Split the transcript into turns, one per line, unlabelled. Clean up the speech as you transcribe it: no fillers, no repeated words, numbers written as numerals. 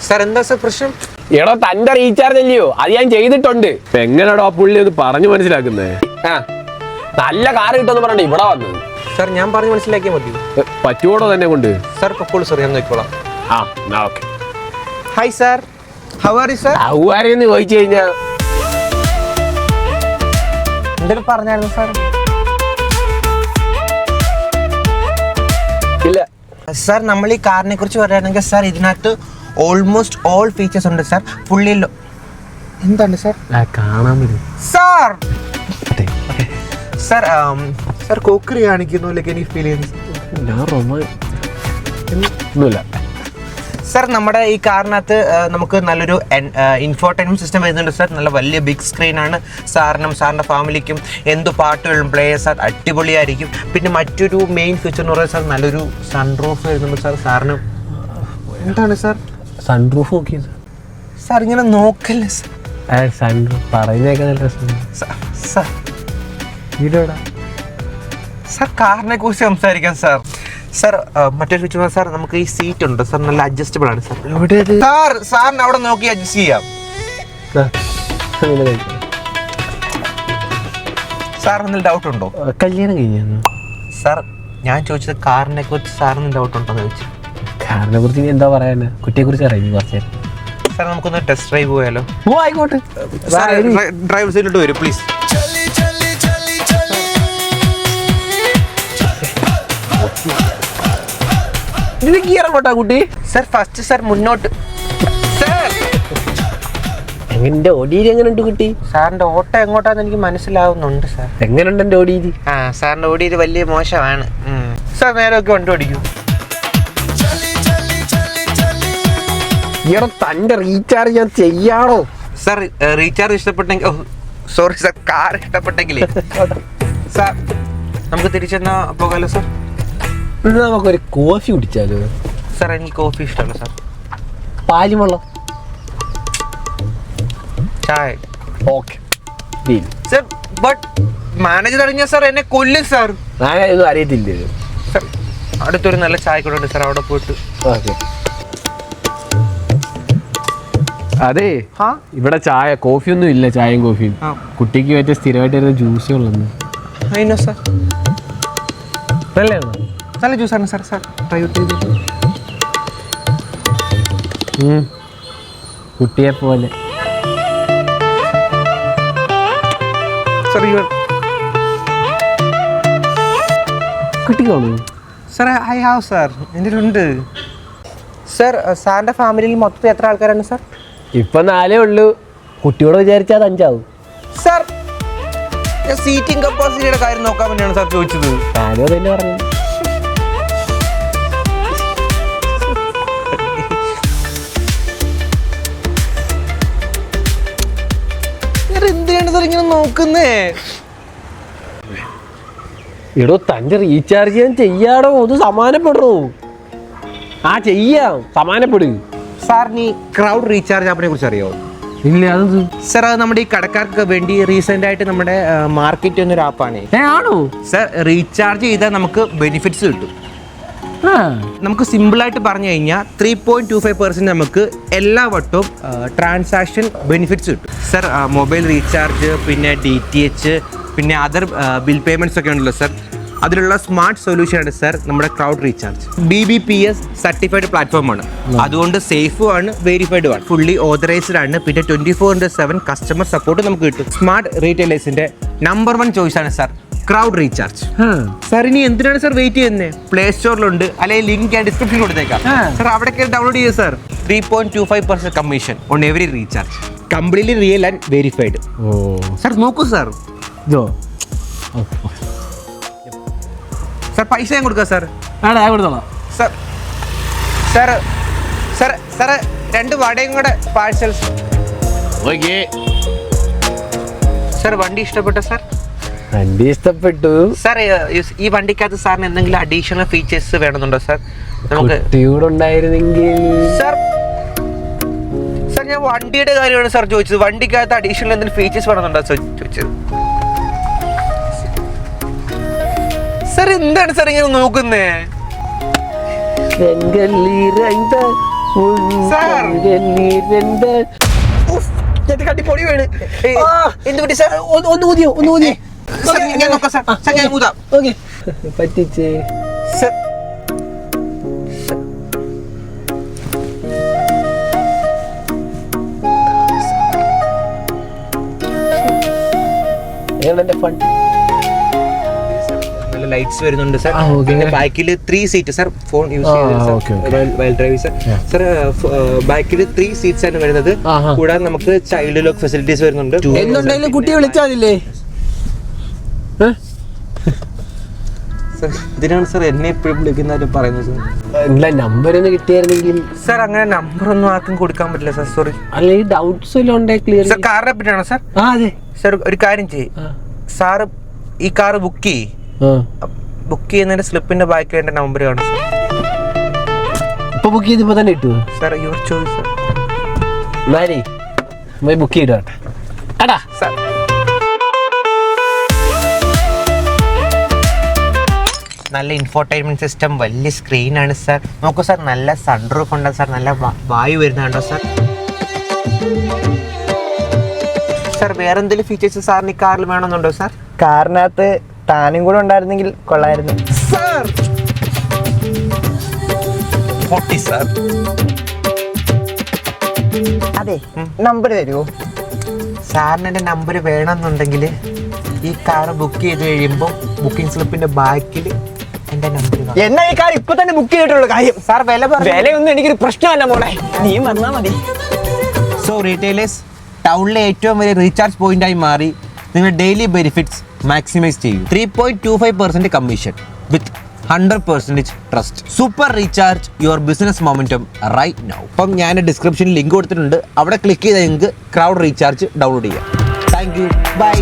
Sir എന്താ sir പ്രശ്നം?
എടോ തന്റെ റീചാർജ് അല്ലയോ, അത് ഞാൻ ചെയ്തിട്ടുണ്ട്. എങ്ങനെയാടോ ആ പുള്ളി അത് പറഞ്ഞു മനസ്സിലാക്കുന്നേ? നല്ല കാർ കിട്ടുമെന്ന് പറഞ്ഞിട്ട് ഇവിടെ വന്നത്.
സാർ ഞാൻ പറഞ്ഞു മനസ്സിലാക്കിയാൽ മതി.
പറ്റുവോടോ തന്നെ കൊണ്ട്?
സാർ പൊക്കോളൂ സാർ, ഞാൻ നോക്കിക്കോളാം.
Okay.
Hi sir, how are you sir?
എന്ന് ചോദിച്ചു കഴിഞ്ഞാ
എന്തെങ്കിലും പറഞ്ഞായിരുന്നു സാർ?
ഇല്ല
സാർ, നമ്മൾ ഈ കാറിനെ കുറിച്ച് പറയുകയാണെങ്കിൽ സാർ ഇതിനകത്ത് ഓൾമോസ്റ്റ് ഓൾ ഫീച്ചേഴ്സ് ഉണ്ട് സാർ. ഫുള്ളി എന്താണ് സാർ
കാണാൻ പറ്റും
സാർ? സാർ സാർ കോക്കറി കാണിക്കുന്നു, ലൈക്ക് എനിക്ക് ഫീൽ ചെയ്യുന്നു. സാർ നമ്മുടെ ഈ കാറിനകത്ത് നമുക്ക് നല്ലൊരു ഇൻഫോർടൈൻമെന്റ് സിസ്റ്റം വരുന്നുണ്ട് സാർ. നല്ല വലിയ ബിഗ് സ്ക്രീനാണ്. സാറിനും സാറിൻ്റെ ഫാമിലിക്കും എന്ത് പാട്ടുകളും പ്ലേ സാർ അടിപൊളിയായിരിക്കും. പിന്നെ മറ്റൊരു മെയിൻ ഫീച്ചർ എന്ന് പറയുന്നത് സാർ നല്ലൊരു സൺറൂഫ് വരുന്നുണ്ട് സാർ സാറിന്. എന്താണ് സാർ
സൺറൂഫ് നോക്കി
സാർ ഇങ്ങനെ നോക്കല്ലേ സാർ?
സൺറൂഫ് പറയുന്നേക്കാ നല്ല രസം.
സാർ സാർ കാറിനെ കുറിച്ച് സംസാരിക്കാം സാർ. സാർ മറ്റൊരു ഫീച്ചർ സാർ, നമുക്ക് ഈ സീറ്റ് ഉണ്ട് സാർ, നല്ല അഡ്ജസ്റ്റബിൾ ആണ് സാർ. സാർ സാറിന് അവിടെ നോക്കി അഡ്ജസ്റ്റ് ചെയ്യാം. സാർ എന്തെങ്കിലും ഡൗട്ട് ഉണ്ടോ?
കല്യാണം കഴിഞ്ഞു
സാർ ഞാൻ ചോദിച്ചത് കാറിനെ കുറിച്ച് സാറിന് ഡൗട്ട് ഉണ്ടോ എന്ന് ചോദിച്ചു.
കാറിനെ കുറിച്ച് ഇനി എന്താ പറയാനാ, കുട്ടിയെ കുറിച്ച് അറിയാം കുറച്ച്.
സാർ നമുക്കൊന്ന് ടെസ്റ്റ് ഡ്രൈവ് പോയാലോ?
ആയിക്കോട്ടെ.
ഡ്രൈവർ സീറ്റിലോട്ട് വരും പ്ലീസ്.
കുട്ടി
സാർ ഫസ്റ്റ് സാർ മുന്നോട്ട്.
എങ്ങനെ ഓടിയത് എങ്ങനെയുണ്ട് കുട്ടി?
സാറിന്റെ ഓട്ടം എങ്ങോട്ടാന്ന് എനിക്ക് മനസ്സിലാവുന്നുണ്ട് സാർ.
എങ്ങനെയുണ്ട് എന്റെ ഓടിയത്?
സാറിന്റെ ഓടിയത് വലിയ മോശമാണ് സാർ. നേരമൊക്കെ വണ്ടി ഓടിക്കൂ.
തന്റെ റീചാർജ് ഞാൻ ചെയ്യാണോ
സാർ? റീചാർജ് ഇഷ്ടപ്പെട്ടെങ്കിൽ സോറി സാർ, കാർ ഇഷ്ടപ്പെട്ടെങ്കിൽ സാർ നമുക്ക് തിരിച്ചെന്നാ പോകാലോ സാർ?
നമുക്കൊരു കോഫി കുടിച്ചാലോ
സാർ? എനിക്ക് കോഫി ഇഷ്ടമല്ല സാർ.
പാലും വെള്ളം
ചായ
ഓക്കെ
സാർ. ബട്ട് മാനേജർ അറിഞ്ഞാൽ സാർ എന്നെ കൊല്ലും സാർ.
ഞാനൊന്നും അറിയത്തില്ല
സാർ. അടുത്തൊരു നല്ല ചായ കൂടെ ഉണ്ട് സാർ, അവിടെ പോയിട്ട്.
ഓക്കെ. അതെ ഇവിടെ ചായ കോഫി ഒന്നും ഇല്ല. ചായയും കോഫിയും കുട്ടിക്ക് പറ്റിയ സ്ഥിരമായിട്ട് വരുന്ന ജ്യൂസേ ഉള്ളു.
അതിനോ സാർ?
നല്ലതാണോ?
നല്ല ജ്യൂസാണ് സാർ. സാർ ട്രൈ ചെയ്ത്
കുട്ടിയെ പോലെ. കുട്ടിക്കോളൂ
സാർ. ഐ ഹാവ് സാർ, എൻ്റെ ഉണ്ട് സാർ. സാറിൻ്റെ ഫാമിലിയിൽ മൊത്തത്തിൽ എത്ര ആൾക്കാരാണ് സാർ?
ഇപ്പൊ 4 ഉള്ളൂ. കുട്ടിയോട് വിചാരിച്ചാൽ 5 ആവും
സാർ. ഞാൻ സീറ്റിംഗ് കപ്പാസിറ്റിയുടെ കാര്യം നോക്കാൻ വേണ്ടിയാണ് സാർ ചോദിച്ചത്.
ഞാനും അതന്നെ പറഞ്ഞു.
എന്തിനാണ് സാർ ഇങ്ങനെ നോക്കുന്നേ?
എടോ തന്റെ റീചാർജ് ചെയ്യാൻ ചെയ്യാടോ, ഒന്ന് സമാനപ്പെടണോ? ചെയ്യാം, സമാനപ്പെടുക.
സാറിന് ഈ ക്രൗഡ് റീചാർജ് ആപ്പിനെ കുറിച്ച് അറിയാമോ?
ഇല്ല. അത്
സാർ അത് നമ്മുടെ ഈ കടക്കാർക്ക് വേണ്ടി റീസെന്റ് ആയിട്ട് നമ്മുടെ മാർക്കറ്റ് എന്നൊരു ആപ്പാണ്.
ആണോ
സാർ? റീചാർജ് ചെയ്താൽ നമുക്ക് ബെനിഫിറ്റ്സ് കിട്ടും. നമുക്ക് സിമ്പിളായിട്ട് പറഞ്ഞു കഴിഞ്ഞാൽ 3.25% നമുക്ക് എല്ലാ വട്ടവും ട്രാൻസാക്ഷൻ ബെനിഫിറ്റ്സ് കിട്ടും സാർ. മൊബൈൽ റീചാർജ്, പിന്നെ DTH, പിന്നെ അതർ ബിൽ പേയ്മെൻറ്റ്സ് ഒക്കെ ഉണ്ടല്ലോ സാർ. അതിലുള്ള സ്മാർട്ട് സൊല്യൂഷനാണ് സാർ നമ്മുടെ ക്രൗഡ് റീചാർജ്. BBPS സർട്ടിഫൈഡ് പ്ലാറ്റ്ഫോമാണ്. അതുകൊണ്ട് സേഫും ആണ്, വെരിഫൈഡും ആണ്, ഫുള്ളി ഓതറൈസ്ഡ് ആണ്. പിന്നെ 24/7 കസ്റ്റമർ സപ്പോർട്ട് നമുക്ക് കിട്ടും. സ്മാർട്ട് റീറ്റെയിലേഴ്സിന്റെ നമ്പർ 1 ചോയ്സാണ് സാർ ക്രൗഡ് റീചാർജ്. സാർ ഇനി എന്തിനാണ് സാർ വെയിറ്റ് ചെയ്യുന്നത്? പ്ലേ സ്റ്റോറിലുണ്ട്, അല്ലെങ്കിൽ ലിങ്ക് ഞാൻ ഡിസ്ക്രിപ്ഷനിൽ കൊടുത്തേക്കാം സാർ. അവിടെ ഡൗൺലോഡ് ചെയ്ത് sir. 3.25% commission on every recharge, completely real and verified. Sir നോക്കൂ സാർ. സാർ പൈസ ഞാൻ കൊടുക്കാം സാർ.
കൊടുത്തോളാം
സാർ. സാർ സാർ സാറ് 2 വടയും കൂടെ പാഴ്സൽ. സാർ വണ്ടി ഇഷ്ടപ്പെട്ട സാർ?
വണ്ടി ഇഷ്ടപ്പെട്ടു
സാർ. ഈ വണ്ടിക്കകത്ത് സാറിന് എന്തെങ്കിലും അഡീഷണൽ ഫീച്ചേഴ്സ് വേണമെന്നുണ്ടോ സാർ? നമുക്ക്
ഉണ്ടായിരുന്നെങ്കിൽ
സാർ. സാർ ഞാൻ വണ്ടിയുടെ കാര്യമാണ് സാർ ചോദിച്ചത്. വണ്ടിക്കകത്ത് അഡീഷണൽ എന്തെങ്കിലും ഫീച്ചേഴ്സ് വേണമെന്നുണ്ടോ സാർ ചോദിച്ചത്? സാർ എന്താണ് സാർ ഇങ്ങനെ നോക്കുന്നേ? സാർ പൊടി വീണ് എന്ത് പറ്റി സാർ?
ഒന്ന് ഊതിയോ
സാർ, ഞാൻ നോക്കാം സാർ. സാർ, ഞാൻ ഊതാം.
ഓക്കെ പറ്റിച്ചേ
സാർ,
എന്റെ ഫണ്ട്
നല്ല ലൈറ്റ്സ് വരുന്നുണ്ട് സാർ.
ആ, okay.
പിന്നെ ബാക്കിൽ 3 seat sir. Phone use
okay, okay.
ചെയ്ത് വൈൽ ഡ്രൈവ് സാർ. സാർ, ബാക്കിൽ 3 സീറ്റ്സ് ആണ് വരുന്നത്.
ആഹാ.
കൂടാതെ നമുക്ക് ചൈൽഡ് ലോക്ക് ഫെസിലിറ്റീസ് വരുന്നുണ്ട്.
എന്തുണ്ടെങ്കിലും കുട്ടിയെ വിളിച്ചാതില്ലേ?
സാർ, ഇതിനാണ് സാർ എന്നെ എപ്പോഴും വിളിക്കുന്നതായിട്ട് പറയുന്നത് സാർ.
എന്താ നമ്പർ ഒന്ന് കിട്ടിയായിരുന്നെങ്കിൽ.
സാർ, അങ്ങനെ നമ്പർ ഒന്നും ആർക്കും കൊടുക്കാൻ പറ്റില്ല സാർ. സോറി
അല്ല ഈ ഡൗട്ട്സ് എല്ലാം ഉണ്ടേ ക്ലിയർ.
സാർ. കാറിനെ പറ്റിയാണോ സാർ?
ആ അതെ.
സാർ, ഒരു കാര്യം ചെയ്യ്. സാറ് ഈ കാർ ബുക്ക് ചെയ്യ്. ബുക്ക് ചെയ്യുന്നതിന്റെ സ്ലിപ്പിന്റെ ബാക്കിൽ എന്റെ നമ്പർ കാണും സാർ.
ഇപ്പൊ ബുക്ക് ചെയ്തിപ്പോ തന്നെ കിട്ടുമോ?
Sir, your choice sir.
മാരി പോയി ബുക്ക് ചെയ്തോട്ടെ. എടാ
സാർ, നല്ല ഇൻഫോർടൈൻമെന്റ് സിസ്റ്റം, വലിയ സ്ക്രീനാണ് സാർ. നോക്കൂ സാർ, നല്ല സൺറൂഫ് ഉണ്ട് സാർ. നല്ല വായു വരുന്നുണ്ടോ സാർ? സാർ, വേറെ എന്തെങ്കിലും ഫീച്ചേഴ്സ് സാറിന് ഈ കാറിൽ വേണമെന്നുണ്ടോ സാർ?
കാറിനകത്ത് താനും കൂടെ ഉണ്ടായിരുന്നെങ്കിൽ കൊള്ളായിരുന്നു.
സാർ, പൊട്ടി സാർ.
അതെ, നമ്പർ തരുമോ?
സാറിന് എൻ്റെ നമ്പർ വേണമെന്നുണ്ടെങ്കിൽ ഈ കാർ ബുക്ക് ചെയ്ത് കഴിയുമ്പോൾ ബുക്കിംഗ് സ്ലിപ്പിന്റെ ബാക്കിൽ എൻ്റെ നമ്പർ കാണും.
എന്നാ ഈ കാർ ഇപ്പൊ തന്നെ ബുക്ക് ചെയ്തിട്ടുള്ള കാര്യം.
സാർ,
വിലയൊന്നും എനിക്കൊരു പ്രശ്നമല്ല മോളെ, നീ വന്നാ മതി.
സോ റീറ്റെയിലേഴ്സ്, ടൗണിലെ ഏറ്റവും വലിയ റീചാർജ് പോയിന്റായി മാറി നിങ്ങൾ ഡെയിലി ബെനിഫിറ്റ്സ് മാക്സിമൈസ് ചെയ്യും. 3.25% commission with 100% trust. Super recharge your business momentum right now. അപ്പം ഞാൻ ഡിസ്ക്രിപ്ഷനിൽ ലിങ്ക് കൊടുത്തിട്ടുണ്ട്. അവിടെ ക്ലിക്ക് ചെയ്ത് നിങ്ങൾക്ക് ക്രൗഡ് റീചാർജ് ഡൗൺലോഡ് ചെയ്യാം. Thank you, by.